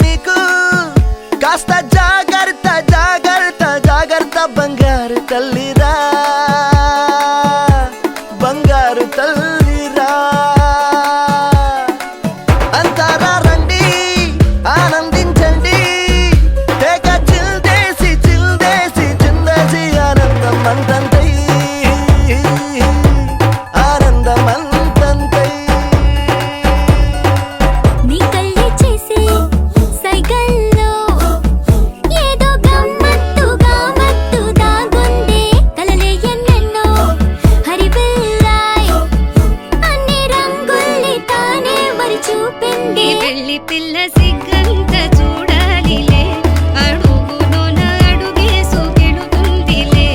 మీకు కాస్త జాగ్రత్త జాగ్రత్త జాగ్రత్త బంగారు తల్లిరా బంగారు తల్లిరా అంతారా రండి ఆనందించండి తెగ చిల్దేసి చిందేసి ఆనందం అంతంతై ఆనందం అంతంతై నీ కళ్ళే చేసే సైగల్లో ఏదో గమ్మత్తుగా మత్తు దాగుందే కలలే ఎన్నెన్నో హరివిల్లాయ్ అన్ని రంగుల్ని తానే మరి చూపింది పెళ్లి పిల్ల సిగ్గంత చూడాలిలే అడుగులోన అడుగేసుకెళుతుందిలే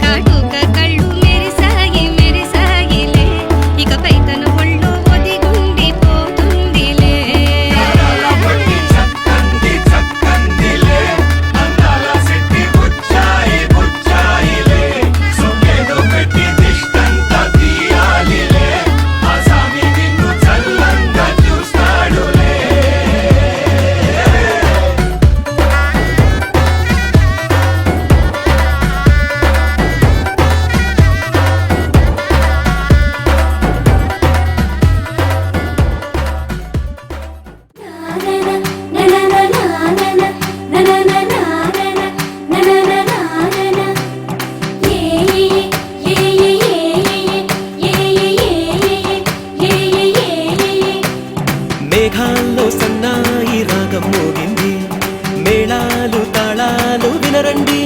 కాటుక కళ్ళు మెరిసాయిలే ఇకపై తన ఒళ్ళో ఒదిగుండిపోతుందిలే మేఘాల్లో సన్నాయి రాగం మోగింది మేళాలు తాళాలు వినరండి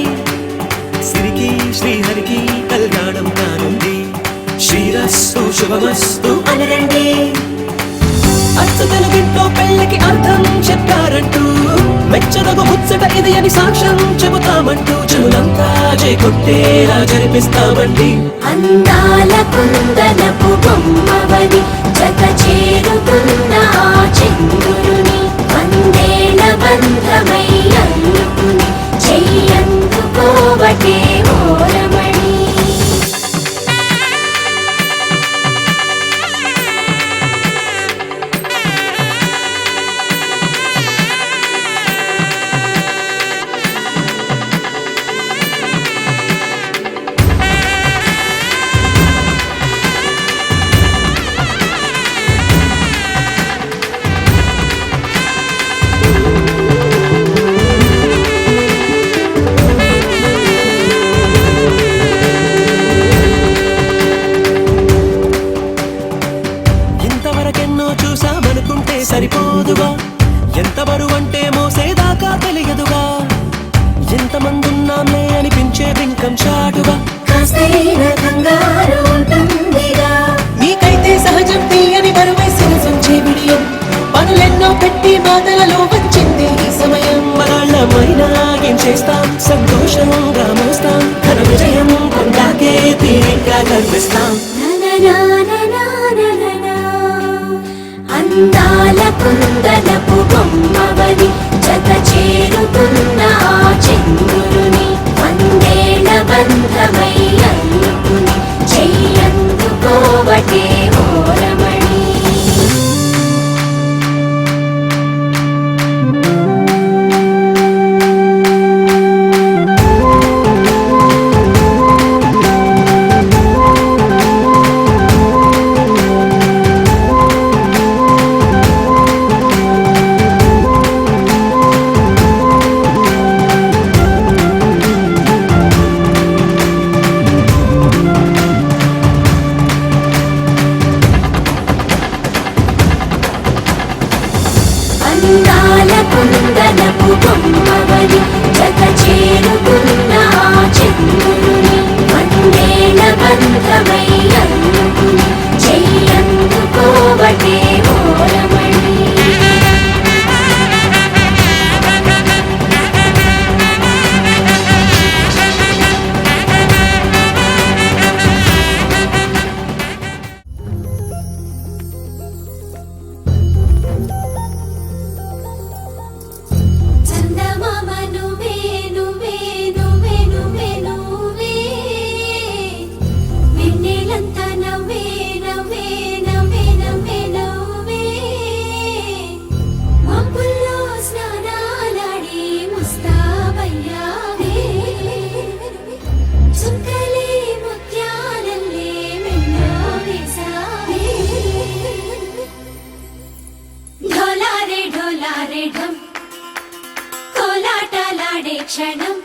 సిరికి శ్రీహరికి కళ్యాణం కానుంది శ్రీరస్తు శుభమస్తు అనరండి అచ్చ తెలుగింట్లో పెళ్లికి అర్థం చెప్పారంటూ మెచ్చదగు ముచ్చట ఇది అని సాక్ష్యం చెబుతామంటూ జనులంతా చేకొట్టేలా జరిపిస్తామండి అందాల కుందనపు బొమ్మవని జత చేరుతున్న ఆ చంద్రుని వందేళ్ల బంధమై అల్లుకుని చెయ్యందుకోవటే ఓరమణి ఇంతవరకెన్నో చూసామనుకుంటే సరిపోదుగా ఎంత బరువంటే మోసేదాకా తెలియదుగా ఎంతమందున్నామే అనిపించే బింకం చాటుగా కాస్తైన కంగారు ఉంటుందిగా నీకైతే సహజం తీయని బరువై సిరసొంచే విడియం పనులెన్నో పెట్టి బాధలలో వచ్చింది ఈ సమయం మనాళ్ళమైనా ఏం చేస్తాం సంతోషంగా మోస్తాం ఘన విజయం పొందాకే తీరిగ్గా కనిపిస్తాం అందాల కుందనపు బొమ్మవని జత చేరుతున్న ఆ చంద్రుని వందేళ్ల బంధమై అల్లుకుని చెయ్యందుకోవటే ఓరమణి క్షణం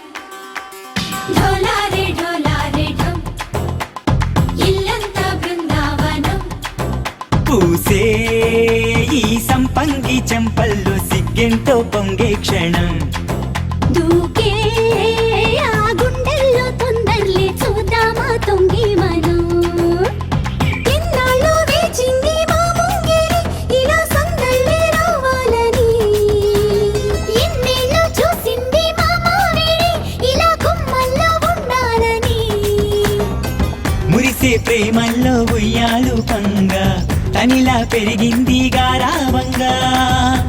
ఢోలారే ఢోలారే ఢం ఇల్లంతా బృందావనం పూసే ఈ సంపంగి చెంపల్లో సిగ్గెంతో పొంగే క్షణం దూకే ఆ గుండెల్లో తొందరలే చూద్దామా తొంగి మనం ఎన్నాళ్ళు వేచింది మా ముంగిరి ఇలా సందళ్ళే రావాలని ఎన్నేళ్ళు చూసింది మా మావిడి ఇలా గుమ్మల్లో ఉండాలని మురిసే ప్రేమల్లో ఉయ్యాలు పంగా తనిలా పెరిగింది గారావంగా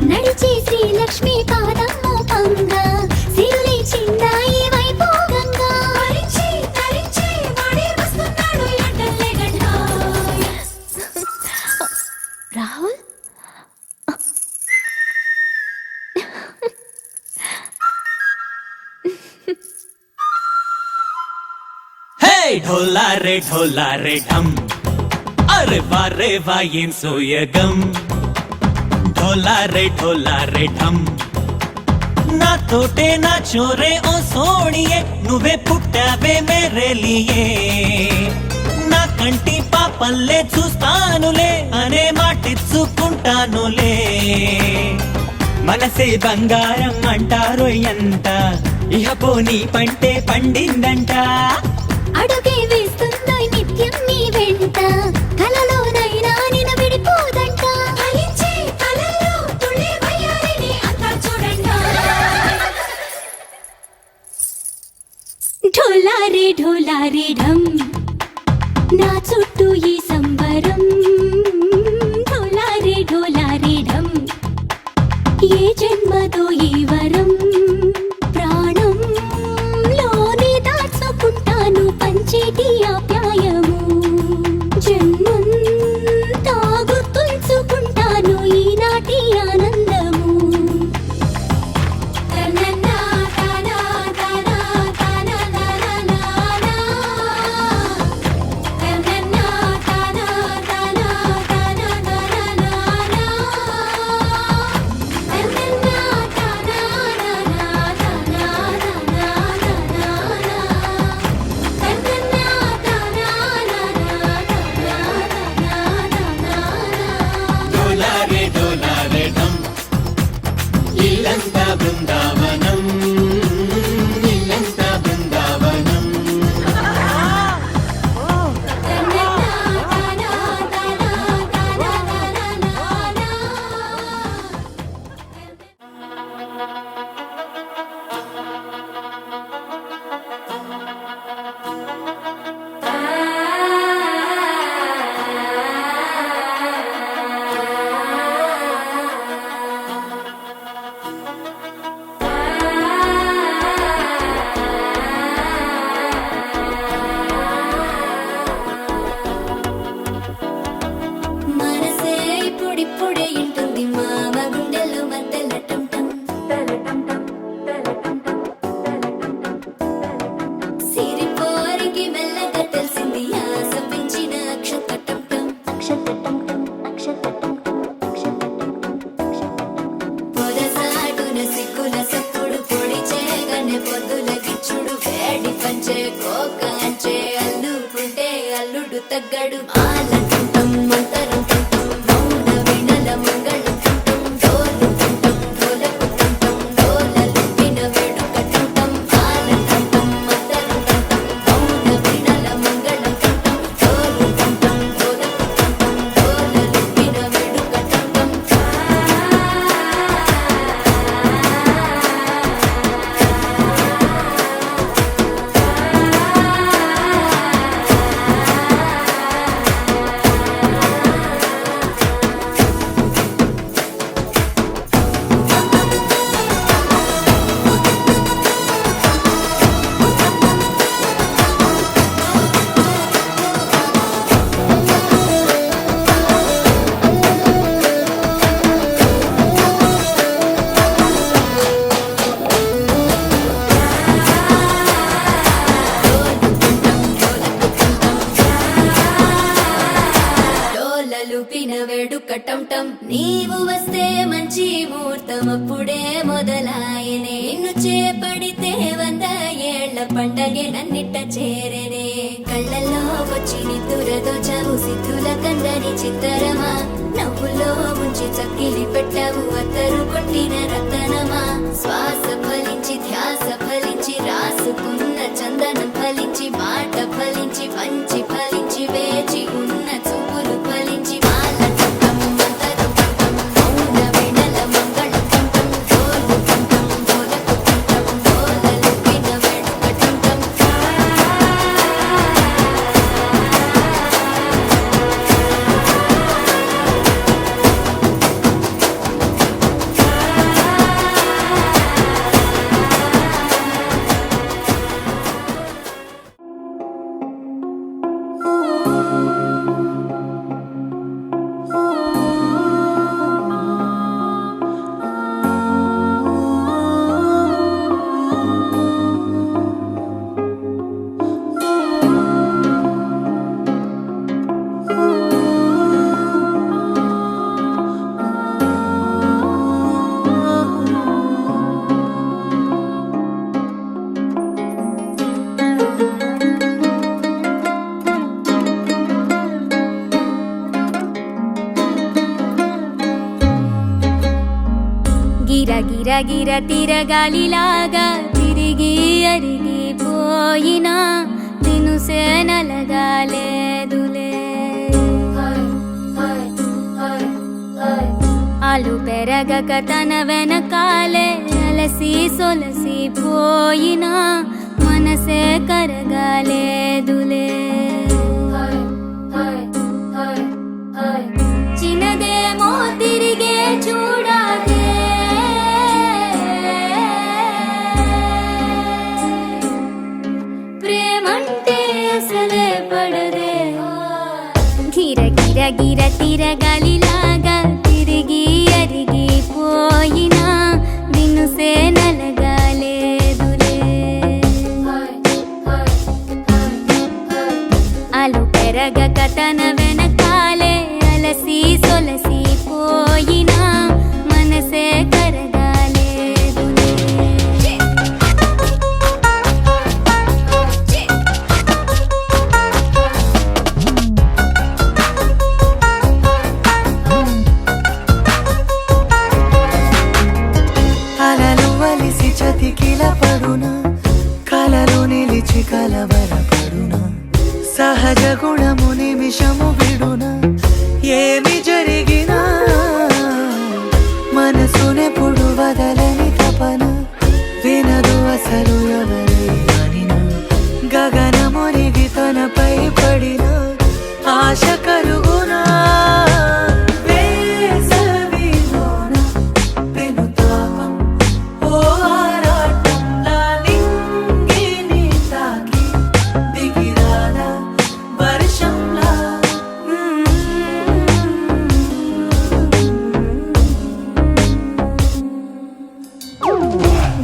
నడిచే శ్రీలక్ష్మి పాదమ్మ పంగా సిరులి చిందాయి వైభోగంగా తరించి తరించి వాడే వస్తున్నాడు ఎట్టలే గడ్డ రాహుల్ హే ढोला रे ढम अरे वाह ఏం సోయగం ढोला रे ढम నా తోటే నా చోరే ఓ సోణియే నువ్వే పుట్టావే మేరేలియే నా కంటి పాపల్లే చూస్తానులే అనే మాటిచ్చుకుంటానులే మనసే బంగారం అంటారో ఎంత ఇహ పోనీ పంటే పండిందంట అడుగే వేస్తుందో నిత్యం నీ వెంట కలలోనైనా నిన విడిపోదంట ఫలించే కలల్లో తుళ్ళే వయ్యారిని అంతా చూడండి ఢోలారే ఢం నా చుట్టూ ఈ సంబరం ఢోలారే ఢం ఏ జన్మదో ఈ వరం ప్రాణం లోనే దాచుకుంటాను పంచేటి ఆప్యాయము జన్మంతా గుర్తుంచుకుంటాను ఈనాటి ఆనందము తననా తనా తనా తనా తనా తననా తనా తనా తనా తనా ढोला रे ढम ఇల్లంతా బృందావనం ఇల్లంతా బృందావనం మనసే ఇప్పుడిప్పుడే ఇంటుంది మామ గుండెల్లో మధ్యలో టం టం సిరిపోరికి మెల్లగా తెలిసింది ఆశ పెంచిన అక్షతటం పొదసాటున సిగ్గుల సప్పుడు పొడి చేయగానే పొద్దుల గిచ్చుడు వేడి పంచే కోకాంచే అల్లుకుంటే అల్లుడు తగ్గడు ఆలంటుంటం మంతరం టుంటం మౌన వినల మంగళం టుంటం డోలు టుంటం డోలకు టుంటం డోలలు విన వేడుక టుంటం ఆలంటుంటం మంతరం టుంటం మౌన వినల మంగళం టుంటం డోలు టుంటం డోలకు టుంటం డోలలు విన వేడుక టుంటం పండగే నన్నిట్ట చేరనే కళ్ళల్లో వచ్చి నిద్దురతో చవు సిద్ధుల కందని చిత్తరమా నవ్వులో ముంచి చక్కిలి పెట్టావు అత్తరు కొట్టిన రతనమా శ్వాస ఫలించి ధ్యాస ఫలించి రాసుకున్న చందనం ఫలించి మాట ఫలించి మంచి ఫలించి వేచి ఉన్న చూపులు ఫలించి మాల కంఠం మంతరం కంఠం మౌన వెడల మంగళ కంఠం డోలు కంఠం డోలకు కంఠం డోలలు విన వెడుక కంఠం గిర గిర గిర తిరగాలిలాగా తిరిగి అరిగిపోయినా దినుసే నలగాలేదులే ఆలు పెరగక తన వెనకాలే అలసి సొలసి పోయినా మనసే కరగాలేదులే చిన్నదేమో తిరిగే చూడాలి ప్రేమంటే అసలే పడదే గిర గిర గిర తిరగాలిలాగా తిరిగి అరిగిపోయినా దినుసే నలగాలేదులే అలు పెరగక తన వెనకాలే అలసి సొలసి పోయినా మనసే కరగాలేదులే అలలు వలిసి చతికిల పడునా కలలు నిలిచి కలవరపడునా సహజ గుణము నిమిషము విడునా ఏమి జరిగినా మనసునెప్పుడు వదలని తపన వినదు అసలు ఎవరి అనినా గగనమునిగి తనపై పడిన ఆశ కలుగునా వేసవిలోన పెనుతాపం ఓ ఆరాటంలా లింగిని తాకి దిగిరాదా వర్షంలా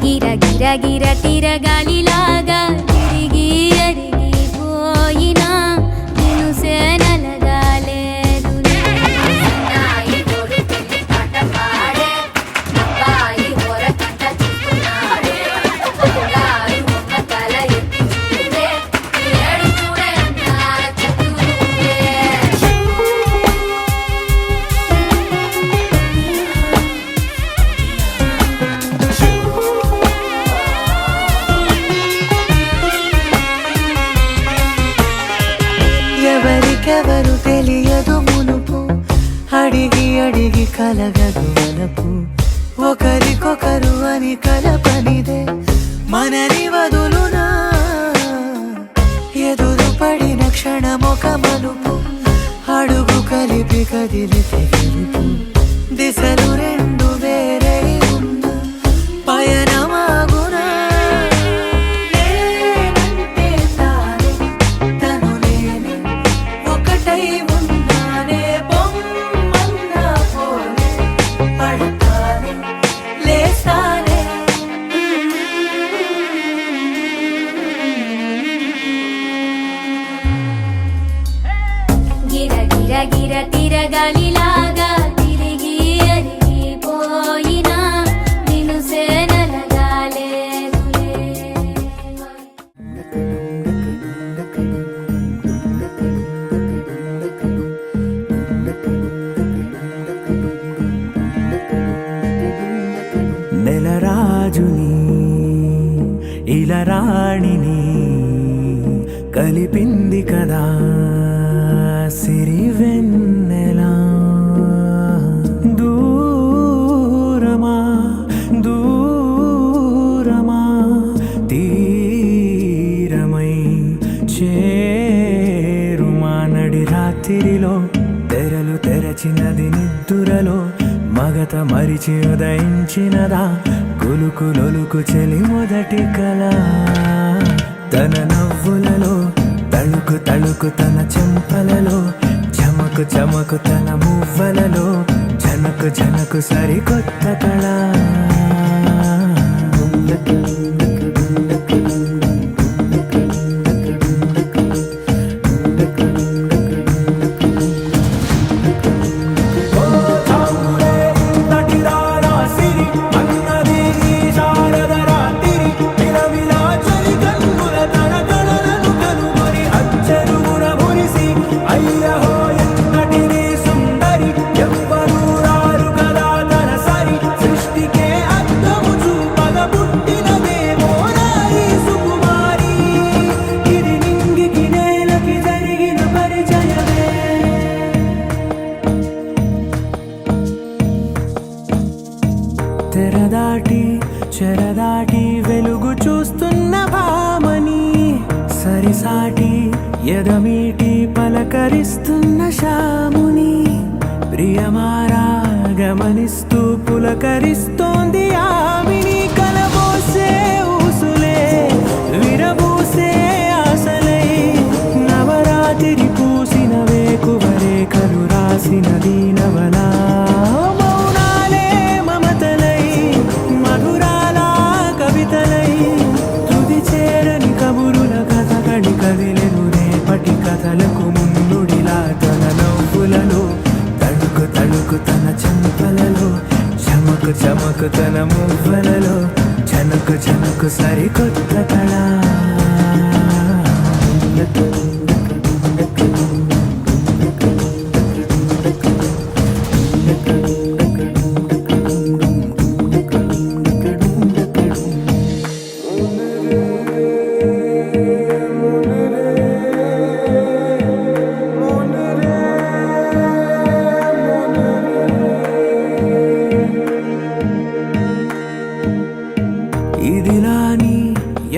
గిర గిర గిర తిరగాలిలాగా తిరిగి అరిగిపోయినా దినుసే నలగాలేదులే ఎవరికెవరు తెలియదు మునుపు అడిగి అడిగి కలగదు వలపు ఒకరికొకరు అని కలపనిదే మనని వదులునా ఎదురు పడిన క్షణమొక మలుపు అడుగు కలిపి కదిలితే గెలుపు దిశలు రెండు వేరే ఉన్న పయనమాగునా నేనంటే తానే తను లేని ఒకటై ఉన్నానే బొమ్మన్నా పోనే పడతానే లేస్తానే గిర గిర గిర తిరగాలిలాగా తిరిగి అరిగి సిరిల రాణిని కలిపింది కదా సిరి వెన్నెలా దూరమా దూరమా తీరమై చేరుమా నడి రాత్రిలో తెరలు తెరచినది నిద్దురలో మగత మరిచి ఉదయించినదా కులుకులొలుకు చెలి మొదటి కళ తన నవ్వులలో తళుకు తళుకు తన చెంపలలో చమకు చమకు తన మువ్వలలో జనకు జనకు సరికొత్త కళ తెరదాటి చెరదాటి వెలుగు చూస్తున్న భామని సరిసాటి ఎదమీటి పలకరిస్తున్న శాముని ప్రియమారా గమనిస్తూ పులకరిస్తోంది ఆవిని కలబోసే ఊసులే విరబూసే ఆశలై నవరాత్రి పూసిన వేకువరేఖలు రాసిన దీనవలా కదిలెను రేపటి కథలకు ముందుడిలా తన నవ్వులలో తడుకు తడుకు తన చెంపలలో చమకు చమకు తన మువ్వలలో చనకు చనకు సరికొత్త కళ ఇదిలాని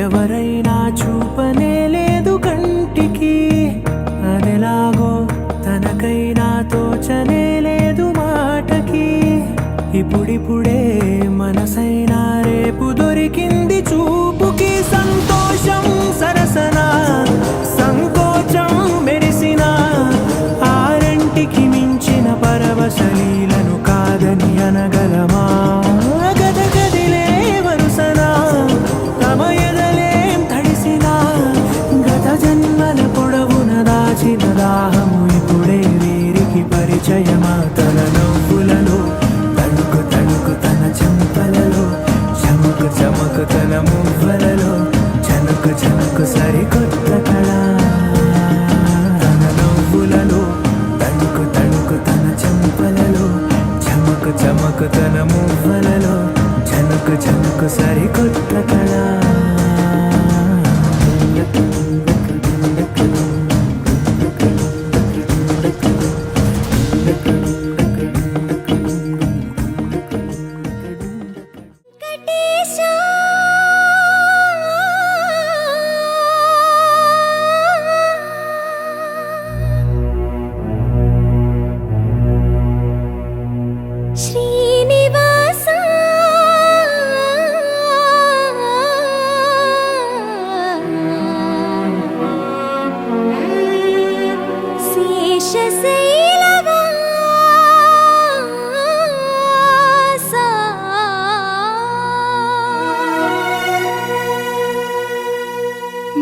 ఎవరైనా చూపనే లేదు కంటికి అదెలాగో తనకైనా తోచనే లేదు మాటకి ఇప్పుడిప్పుడే మనసైనా రేపు దొరికింది చూపుకి సంతోషం సరసన సంకోచం మెరిసిన ఆరంటికి మించిన పరవశలీలను కాదని అనగలమా దాహము ఇప్పుడే వీరికి పరిచయమా తన నవ్వులలో తణుకు తణుకు తన చెంపలలో చమకు చమకు తన మువ్వలలో చనుకు చనుకు సరికొత్త కళ తన నవ్వులలో తణుకు తణుకు తన చెంపలలో చమకు చమకు తన మువ్వలలో చనుకు చనుకు సరికొత్త కళ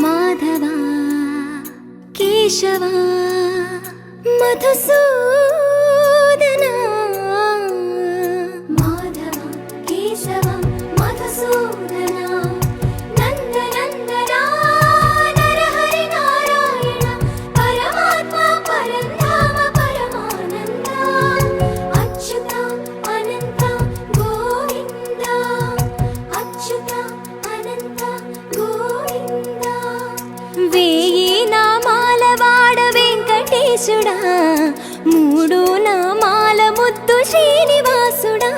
మాధవా కేశవా మధుసూదనా మాధవ కేశవ మధుసూదనా నందనందనా నరహరి నారాయణ పరమాత్మ పరంధామ పరమానంద అచ్యుత అనంత గోవింద అచ్యుత అనంత గోవింద వేయి నామాల వాడ వెంకటేశుడా, మూడు నామాల ముద్దు శ్రీనివాసుడా.